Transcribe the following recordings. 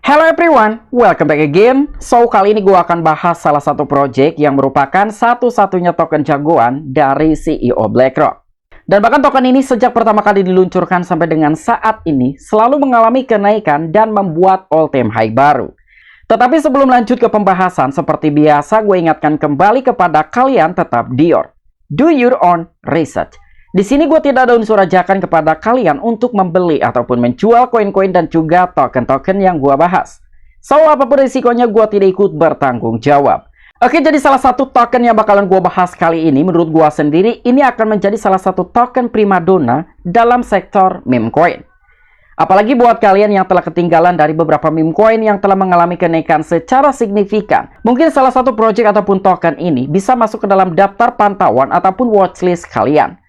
Hello everyone, welcome back again. So, kali ini gue akan bahas salah satu project yang merupakan satu-satunya token jagoan dari CEO BlackRock. Dan bahkan token ini sejak pertama kali diluncurkan sampai dengan saat ini selalu mengalami kenaikan dan membuat all-time high baru. Tetapi sebelum lanjut ke pembahasan, seperti biasa gue ingatkan kembali kepada kalian tetap do your own research. Di sini gue tidak ada unsur ajakan kepada kalian untuk membeli ataupun menjual koin-koin dan juga token-token yang gue bahas. So, apapun risikonya gue tidak ikut bertanggung jawab. Oke, jadi salah satu token yang bakalan gue bahas kali ini, menurut gue sendiri, ini akan menjadi salah satu token primadona dalam sektor meme coin. Apalagi buat kalian yang telah ketinggalan dari beberapa meme coin yang telah mengalami kenaikan secara signifikan. Mungkin salah satu project ataupun token ini bisa masuk ke dalam daftar pantauan ataupun watchlist kalian.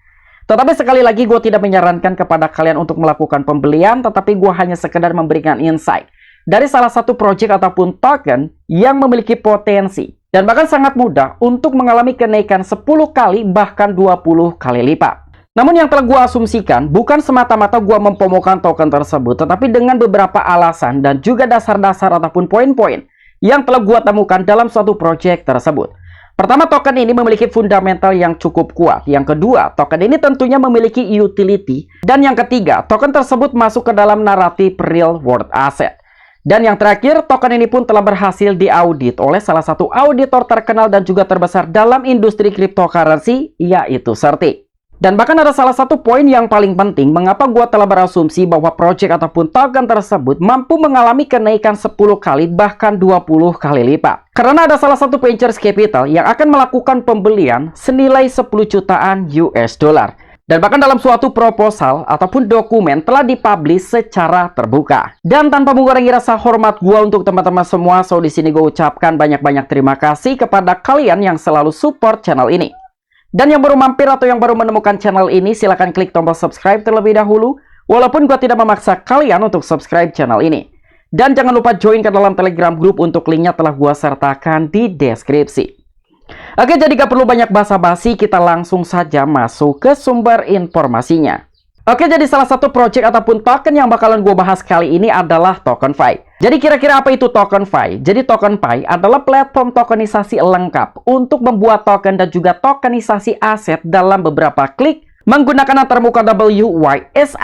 Tetapi sekali lagi gue tidak menyarankan kepada kalian untuk melakukan pembelian, tetapi gue hanya sekedar memberikan insight dari salah satu project ataupun token yang memiliki potensi dan bahkan sangat mudah untuk mengalami kenaikan 10 kali bahkan 20 kali lipat. Namun yang telah gue asumsikan bukan semata-mata gue mempromokan token tersebut, tetapi dengan beberapa alasan dan juga dasar-dasar ataupun poin-poin yang telah gue temukan dalam suatu project tersebut. Pertama, token ini memiliki fundamental yang cukup kuat. Yang kedua, token ini tentunya memiliki utility. Dan yang ketiga, token tersebut masuk ke dalam naratif real world asset. Dan yang terakhir, token ini pun telah berhasil diaudit oleh salah satu auditor terkenal dan juga terbesar dalam industri cryptocurrency, yaitu Certi. Dan bahkan ada salah satu poin yang paling penting mengapa gua telah berasumsi bahwa project ataupun token tersebut mampu mengalami kenaikan 10 kali bahkan 20 kali lipat. Karena ada salah satu ventures capital yang akan melakukan pembelian senilai 10 jutaan US dollar. Dan bahkan dalam suatu proposal ataupun dokumen telah dipublish secara terbuka. Dan tanpa mengurangi rasa hormat gua untuk teman-teman semua, so di sini gue ucapkan banyak-banyak terima kasih kepada kalian yang selalu support channel ini. Dan yang baru mampir atau yang baru menemukan channel ini, silahkan klik tombol subscribe terlebih dahulu. Walaupun gue tidak memaksa kalian untuk subscribe channel ini. Dan jangan lupa join ke dalam Telegram group, untuk linknya telah gue sertakan di deskripsi. Oke, jadi gak perlu banyak basa-basi, kita langsung saja masuk ke sumber informasinya. Oke, jadi salah satu project ataupun token yang bakalan gue bahas kali ini adalah TokenFi. Jadi kira-kira apa itu TokenFi? Jadi TokenFi adalah platform tokenisasi lengkap untuk membuat token dan juga tokenisasi aset dalam beberapa klik menggunakan antarmuka WYSIWYG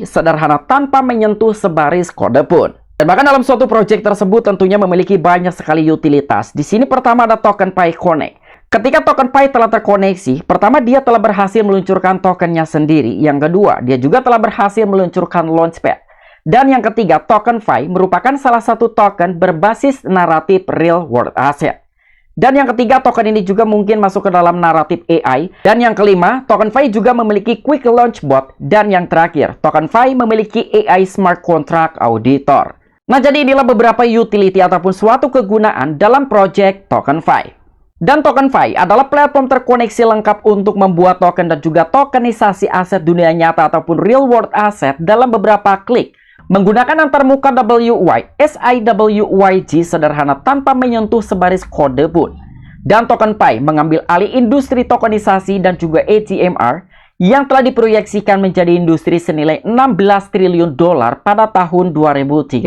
sederhana tanpa menyentuh sebaris kode pun. Dan bahkan dalam suatu project tersebut tentunya memiliki banyak sekali utilitas. Di sini pertama ada TokenFi Connect. Ketika TokenFi telah terkoneksi, pertama dia telah berhasil meluncurkan tokennya sendiri. Yang kedua, dia juga telah berhasil meluncurkan Launchpad. Dan yang ketiga, TokenFi merupakan salah satu token berbasis naratif real world asset. Dan yang ketiga, token ini juga mungkin masuk ke dalam naratif AI. Dan yang kelima, TokenFi juga memiliki Quick Launch Bot. Dan yang terakhir, TokenFi memiliki AI Smart Contract Auditor. Nah, jadi inilah beberapa utility ataupun suatu kegunaan dalam project TokenFi. Dan TokenFi adalah platform terkoneksi lengkap untuk membuat token dan juga tokenisasi aset dunia nyata ataupun real world asset dalam beberapa klik menggunakan antarmuka WYSIWYG sederhana tanpa menyentuh sebaris kode pun. Dan TokenFi mengambil alih industri tokenisasi dan juga ATMR yang telah diproyeksikan menjadi industri senilai 16 triliun dolar pada tahun 2030.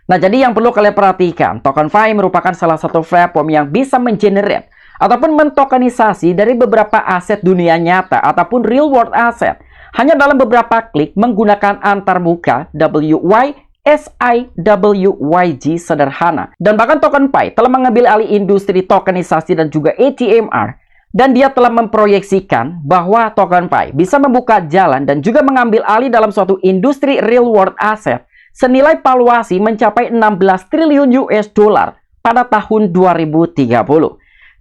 Nah, jadi yang perlu kalian perhatikan, TokenFi merupakan salah satu platform yang bisa mengenerate ataupun mentokenisasi dari beberapa aset dunia nyata ataupun real world asset hanya dalam beberapa klik menggunakan antarmuka WYSIWYG sederhana. Dan bahkan TokenFi telah mengambil alih industri tokenisasi dan juga ATMR, dan dia telah memproyeksikan bahwa TokenFi bisa membuka jalan dan juga mengambil alih dalam suatu industri real world asset senilai valuasi mencapai 16 triliun US dollar pada tahun 2030.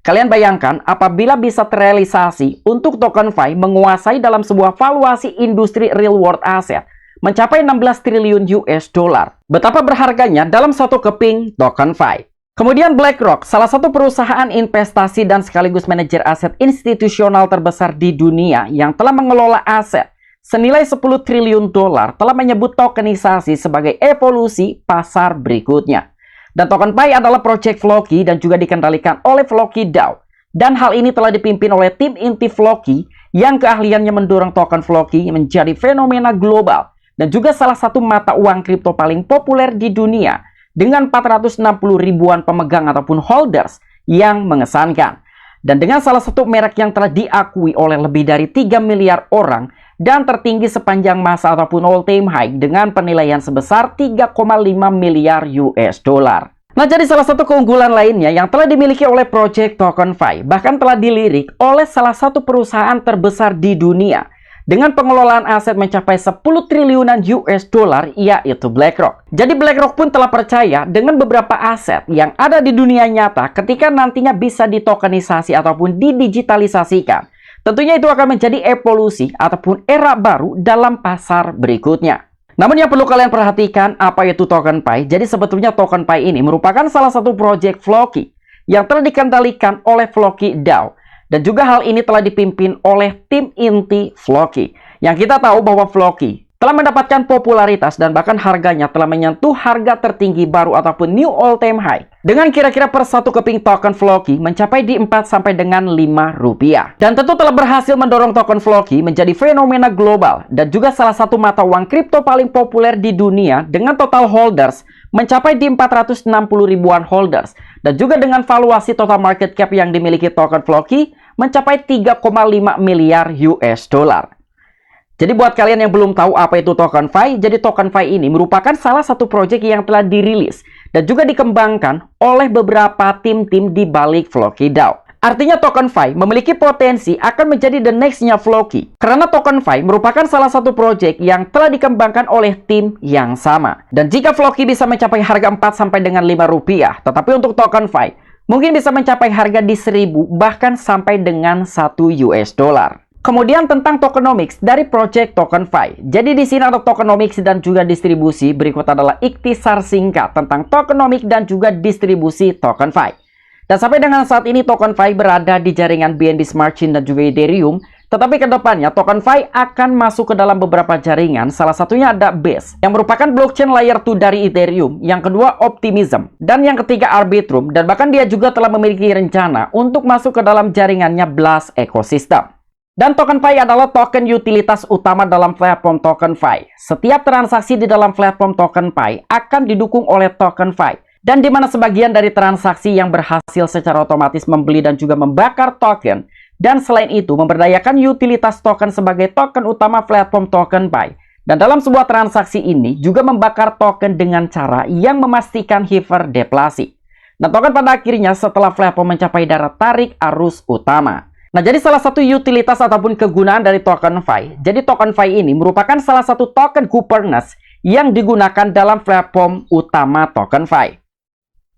Kalian bayangkan apabila bisa terrealisasi untuk TokenFi menguasai dalam sebuah valuasi industri real world asset mencapai 16 triliun US dollar. Betapa berharganya dalam satu keping TokenFi. Kemudian BlackRock, salah satu perusahaan investasi dan sekaligus manajer aset institusional terbesar di dunia yang telah mengelola aset senilai 10 triliun dolar, telah menyebut tokenisasi sebagai evolusi pasar berikutnya. Dan TokenFi adalah proyek Floki dan juga dikendalikan oleh Floki DAO. Dan hal ini telah dipimpin oleh tim inti Floki yang keahliannya mendorong token Floki menjadi fenomena global dan juga salah satu mata uang kripto paling populer di dunia dengan 460 ribuan pemegang ataupun holders yang mengesankan. Dan dengan salah satu merek yang telah diakui oleh lebih dari 3 miliar orang dan tertinggi sepanjang masa ataupun all time high dengan penilaian sebesar 3,5 miliar US dollar. Nah, jadi salah satu keunggulan lainnya yang telah dimiliki oleh Project TokenFi bahkan telah dilirik oleh salah satu perusahaan terbesar di dunia dengan pengelolaan aset mencapai 10 triliunan US dollar, yaitu BlackRock. Jadi BlackRock pun telah percaya dengan beberapa aset yang ada di dunia nyata ketika nantinya bisa ditokenisasi ataupun didigitalisasikan. Tentunya itu akan menjadi evolusi ataupun era baru dalam pasar berikutnya. Namun yang perlu kalian perhatikan apa itu TokenFi. Jadi sebetulnya TokenFi ini merupakan salah satu proyek Floki yang telah dikendalikan oleh Floki DAO. Dan juga hal ini telah dipimpin oleh tim inti Floki. Yang kita tahu bahwa Floki telah mendapatkan popularitas dan bahkan harganya telah menyentuh harga tertinggi baru ataupun new all time high. Dengan kira-kira per satu keping token Floki mencapai di 4 sampai dengan 5 rupiah. Dan tentu telah berhasil mendorong token Floki menjadi fenomena global dan juga salah satu mata uang kripto paling populer di dunia dengan total holders mencapai di 460 ribuan holders. Dan juga dengan valuasi total market cap yang dimiliki token Floki mencapai 3,5 miliar US dollar. Jadi buat kalian yang belum tahu apa itu TokenFi, jadi TokenFi ini merupakan salah satu proyek yang telah dirilis dan juga dikembangkan oleh beberapa tim-tim di balik Floki DAO. Artinya TokenFi memiliki potensi akan menjadi the next-nya Floki. Karena TokenFi merupakan salah satu proyek yang telah dikembangkan oleh tim yang sama. Dan jika Floki bisa mencapai harga 4 sampai dengan 5 rupiah, tetapi untuk TokenFi mungkin bisa mencapai harga di 1000 bahkan sampai dengan 1 US dollar. Kemudian tentang tokenomics dari project TokenFi. Jadi di sini ada tokenomics dan juga distribusi. Berikut adalah ikhtisar singkat tentang tokenomics dan juga distribusi TokenFi. Dan sampai dengan saat ini TokenFi berada di jaringan BNB Smart Chain dan juga Ethereum. Tetapi ke depannya TokenFi akan masuk ke dalam beberapa jaringan. Salah satunya ada Base yang merupakan blockchain layer 2 dari Ethereum. Yang kedua Optimism. Dan yang ketiga Arbitrum. Dan bahkan dia juga telah memiliki rencana untuk masuk ke dalam jaringannya Blast Ecosystem. Dan TokenFi adalah token utilitas utama dalam platform TokenFi. Setiap transaksi di dalam platform TokenFi akan didukung oleh TokenFi. Dan di mana sebagian dari transaksi yang berhasil secara otomatis membeli dan juga membakar token. Dan selain itu memberdayakan utilitas token sebagai token utama platform TokenFi. Dan dalam sebuah transaksi ini juga membakar token dengan cara yang memastikan hiperdeflasi. Nah, token pada akhirnya setelah platform mencapai daya tarik arus utama. Nah, jadi salah satu utilitas ataupun kegunaan dari TokenFi. Jadi TokenFi ini merupakan salah satu token governance yang digunakan dalam platform utama TokenFi.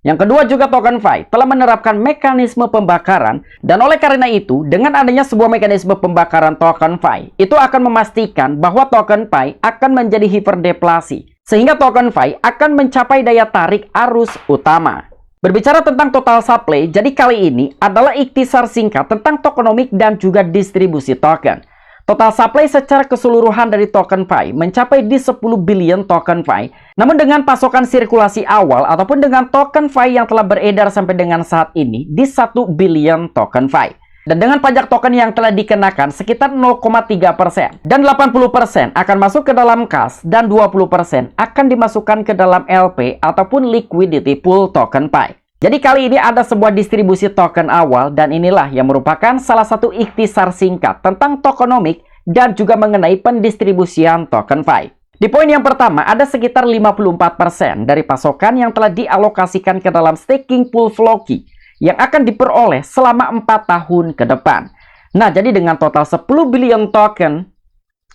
Yang kedua juga TokenFi telah menerapkan mekanisme pembakaran dan oleh karena itu dengan adanya sebuah mekanisme pembakaran TokenFi itu akan memastikan bahwa TokenFi akan menjadi hiperdeflasi sehingga TokenFi akan mencapai daya tarik arus utama. Berbicara tentang total supply, jadi kali ini adalah ikhtisar singkat tentang tokenomics dan juga distribusi token. Total supply secara keseluruhan dari TokenFi mencapai di 10 billion TokenFi. Namun dengan pasokan sirkulasi awal ataupun dengan TokenFi yang telah beredar sampai dengan saat ini di 1 billion TokenFi. Dan dengan pajak token yang telah dikenakan sekitar 0,3%. Dan 80% akan masuk ke dalam kas dan 20% akan dimasukkan ke dalam LP ataupun liquidity pool TokenFi. Jadi kali ini ada sebuah distribusi token awal dan inilah yang merupakan salah satu ikhtisar singkat tentang tokenomics dan juga mengenai pendistribusian TokenFi. Di poin yang pertama ada sekitar 54% dari pasokan yang telah dialokasikan ke dalam staking pool Floki yang akan diperoleh selama 4 tahun ke depan. Nah, jadi dengan total 10 billion token,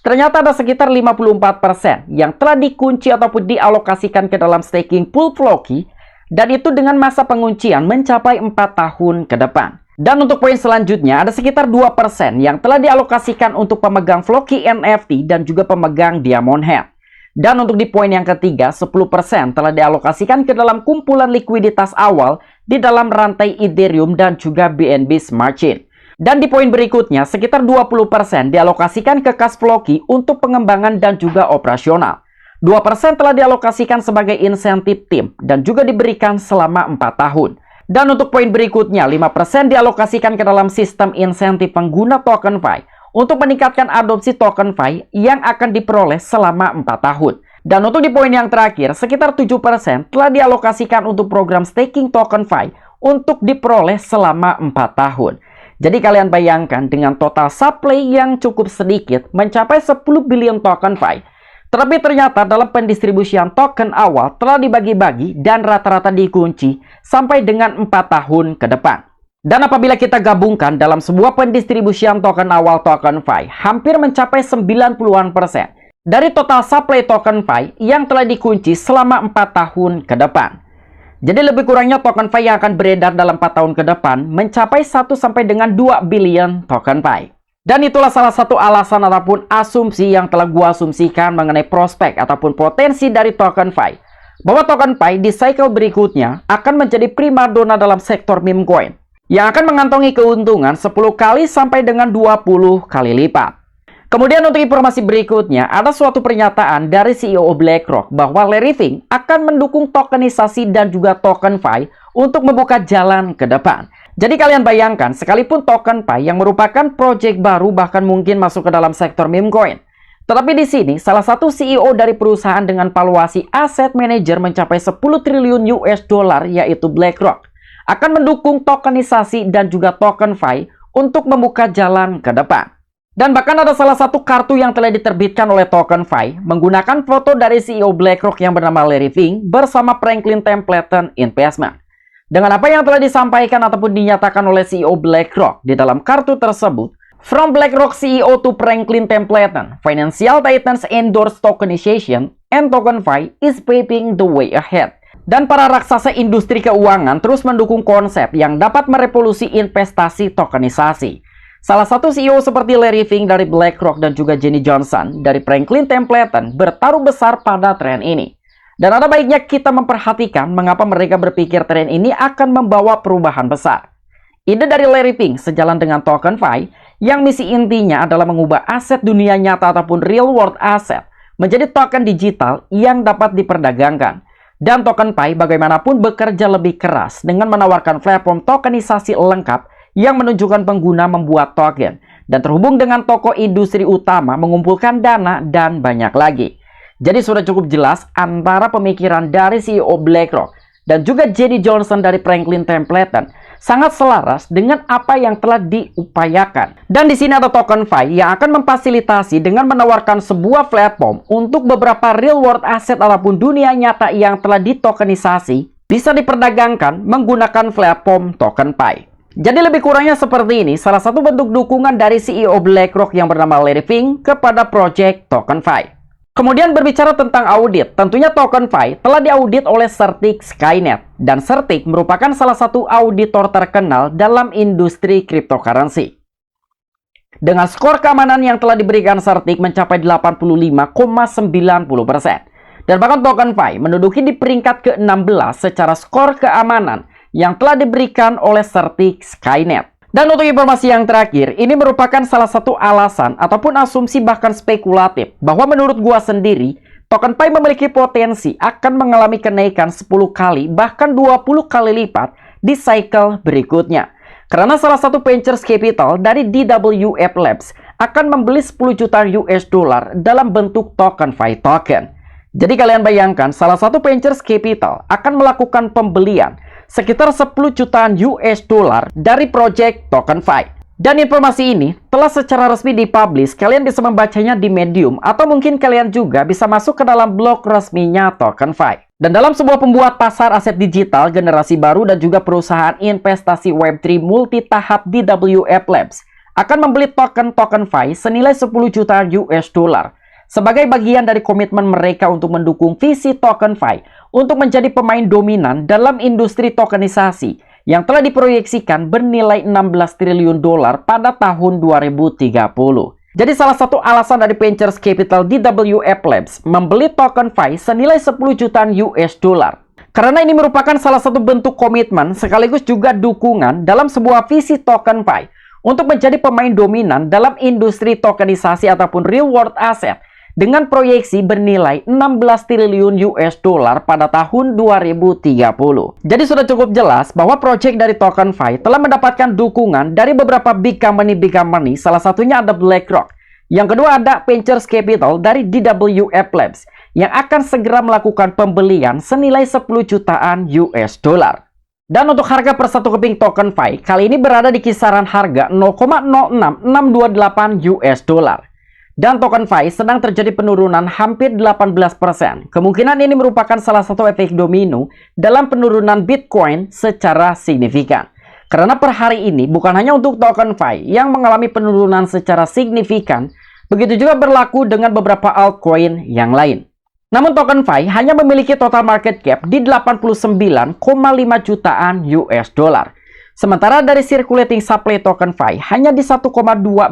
ternyata ada sekitar 54% yang telah dikunci ataupun dialokasikan ke dalam staking pool Floki, dan itu dengan masa penguncian mencapai 4 tahun ke depan. Dan untuk poin selanjutnya, ada sekitar 2% yang telah dialokasikan untuk pemegang Floki NFT dan juga pemegang Diamond Head. Dan untuk di poin yang ketiga, 10% telah dialokasikan ke dalam kumpulan likuiditas awal di dalam rantai Ethereum dan juga BNB Smart Chain. Dan di poin berikutnya, sekitar 20% dialokasikan ke kas Floki untuk pengembangan dan juga operasional. 2% telah dialokasikan sebagai insentif tim dan juga diberikan selama 4 tahun. Dan untuk poin berikutnya, 5% dialokasikan ke dalam sistem insentif pengguna TokenFi untuk meningkatkan adopsi TokenFi yang akan diperoleh selama 4 tahun. Dan untuk di poin yang terakhir, sekitar 7% telah dialokasikan untuk program staking TokenFi untuk diperoleh selama 4 tahun. Jadi kalian bayangkan dengan total supply yang cukup sedikit mencapai 10 billion TokenFi. Tetapi ternyata dalam pendistribusian token awal telah dibagi-bagi dan rata-rata dikunci sampai dengan 4 tahun ke depan. Dan apabila kita gabungkan dalam sebuah pendistribusian token awal TokenFi, hampir mencapai 90% dari total supply TokenFi yang telah dikunci selama 4 tahun ke depan. Jadi lebih kurangnya TokenFi yang akan beredar dalam 4 tahun ke depan mencapai 1 sampai dengan 2 billion TokenFi. Dan itulah salah satu alasan ataupun asumsi yang telah gua asumsikan mengenai prospek ataupun potensi dari TokenFi. Bahwa TokenFi di cycle berikutnya akan menjadi primadona dalam sektor meme coin yang akan mengantongi keuntungan 10 kali sampai dengan 20 kali lipat. Kemudian untuk informasi berikutnya, ada suatu pernyataan dari CEO BlackRock bahwa Larry Fink akan mendukung tokenisasi dan juga TokenFi untuk membuka jalan ke depan. Jadi kalian bayangkan, sekalipun TokenFi yang merupakan proyek baru bahkan mungkin masuk ke dalam sektor meme coin. Tetapi di sini, salah satu CEO dari perusahaan dengan valuasi aset manager mencapai 10 triliun US dollar yaitu BlackRock akan mendukung tokenisasi dan juga TokenFi untuk membuka jalan ke depan. Dan bahkan ada salah satu kartu yang telah diterbitkan oleh TokenFi menggunakan foto dari CEO BlackRock yang bernama Larry Fink bersama Franklin Templeton Investment. Dengan apa yang telah disampaikan ataupun dinyatakan oleh CEO BlackRock di dalam kartu tersebut, From BlackRock CEO to Franklin Templeton, Financial Titans endorse tokenization and TokenFi is paving the way ahead. Dan para raksasa industri keuangan terus mendukung konsep yang dapat merevolusi investasi tokenisasi. Salah satu CEO seperti Larry Fink dari BlackRock dan juga Jenny Johnson dari Franklin Templeton bertaruh besar pada tren ini. Dan ada baiknya kita memperhatikan mengapa mereka berpikir tren ini akan membawa perubahan besar. Ide dari Larry Fink sejalan dengan TokenFi yang misi intinya adalah mengubah aset dunia nyata ataupun real world asset menjadi token digital yang dapat diperdagangkan. Dan TokenFi bagaimanapun bekerja lebih keras dengan menawarkan platform tokenisasi lengkap yang menunjukkan pengguna membuat token dan terhubung dengan toko industri utama mengumpulkan dana dan banyak lagi. Jadi sudah cukup jelas antara pemikiran dari CEO BlackRock dan juga Jenny Johnson dari Franklin Templeton sangat selaras dengan apa yang telah diupayakan. Dan di sini ada TokenFi yang akan memfasilitasi dengan menawarkan sebuah platform untuk beberapa real world asset ataupun dunia nyata yang telah ditokenisasi bisa diperdagangkan menggunakan platform TokenFi. Jadi lebih kurangnya seperti ini salah satu bentuk dukungan dari CEO BlackRock yang bernama Larry Fink kepada proyek TokenFi. Kemudian berbicara tentang audit, tentunya TokenFi telah diaudit oleh Certic Skynet. Dan Certic merupakan salah satu auditor terkenal dalam industri cryptocurrency. Dengan skor keamanan yang telah diberikan Certic mencapai 85,90%. Dan bahkan TokenFi menduduki di peringkat ke-16 secara skor keamanan yang telah diberikan oleh Certic Skynet. Dan untuk informasi yang terakhir, ini merupakan salah satu alasan ataupun asumsi bahkan spekulatif bahwa menurut gua sendiri, TokenFi memiliki potensi akan mengalami kenaikan 10 kali bahkan 20 kali lipat di cycle berikutnya. Karena salah satu ventures capital dari DWF Labs akan membeli 10 juta US dollar dalam bentuk TokenFi token. Jadi kalian bayangkan salah satu ventures capital akan melakukan pembelian sekitar 10 jutaan US dollar dari proyek TokenFi. Dan informasi ini telah secara resmi dipublish, kalian bisa membacanya di Medium atau mungkin kalian juga bisa masuk ke dalam blog resminya TokenFi. Dan dalam sebuah pembuat pasar aset digital generasi baru dan juga perusahaan investasi Web3 multi tahap DWF Labs akan membeli token TokenFi senilai 10 juta US dollar sebagai bagian dari komitmen mereka untuk mendukung visi TokenFi untuk menjadi pemain dominan dalam industri tokenisasi yang telah diproyeksikan bernilai 16 triliun dolar pada tahun 2030. Jadi salah satu alasan dari ventures capital DWF Labs membeli TokenFi senilai 10 jutaan US dollar. Karena ini merupakan salah satu bentuk komitmen sekaligus juga dukungan dalam sebuah visi TokenFi untuk menjadi pemain dominan dalam industri tokenisasi ataupun real world asset dengan proyeksi bernilai 16 triliun US dollar pada tahun 2030. Jadi sudah cukup jelas bahwa proyek dari TokenFi telah mendapatkan dukungan dari beberapa big company, salah satunya ada BlackRock. Yang kedua ada Ventures Capital dari DWF Labs yang akan segera melakukan pembelian senilai 10 jutaan US dollar. Dan untuk harga per satu keping TokenFi kali ini berada di kisaran harga 0,06628 US dollar. Dan TokenFi sedang terjadi penurunan hampir 18%. Kemungkinan ini merupakan salah satu efek domino dalam penurunan Bitcoin secara signifikan. Karena per hari ini bukan hanya untuk TokenFi yang mengalami penurunan secara signifikan, begitu juga berlaku dengan beberapa altcoin yang lain. Namun TokenFi hanya memiliki total market cap di 89,5 jutaan US dollar. Sementara dari circulating supply TokenFi hanya di 1,2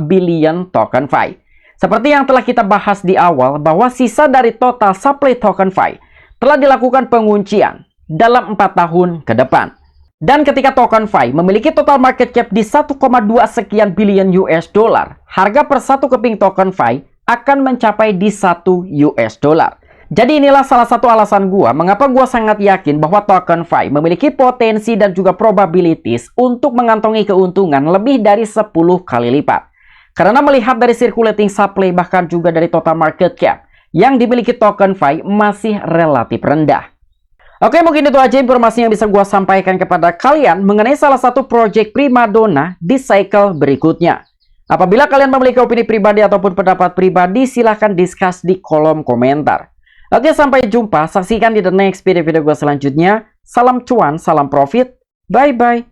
billion TokenFi. Seperti yang telah kita bahas di awal bahwa sisa dari total supply TokenFi telah dilakukan penguncian dalam 4 tahun ke depan. Dan ketika TokenFi memiliki total market cap di 1,2 sekian billion US dollar, harga per satu keping TokenFi akan mencapai di 1 US dollar. Jadi inilah salah satu alasan gua mengapa gua sangat yakin bahwa TokenFi memiliki potensi dan juga probabilities untuk mengantongi keuntungan lebih dari 10 kali lipat. Karena melihat dari circulating supply bahkan juga dari total market cap yang dimiliki TokenFi masih relatif rendah. Oke, mungkin itu aja informasi yang bisa gua sampaikan kepada kalian mengenai salah satu project primadona di cycle berikutnya. Apabila kalian memiliki opini pribadi ataupun pendapat pribadi, silahkan discuss di kolom komentar. Oke, sampai jumpa. Saksikan di the next video gua selanjutnya. Salam cuan, salam profit. Bye-bye.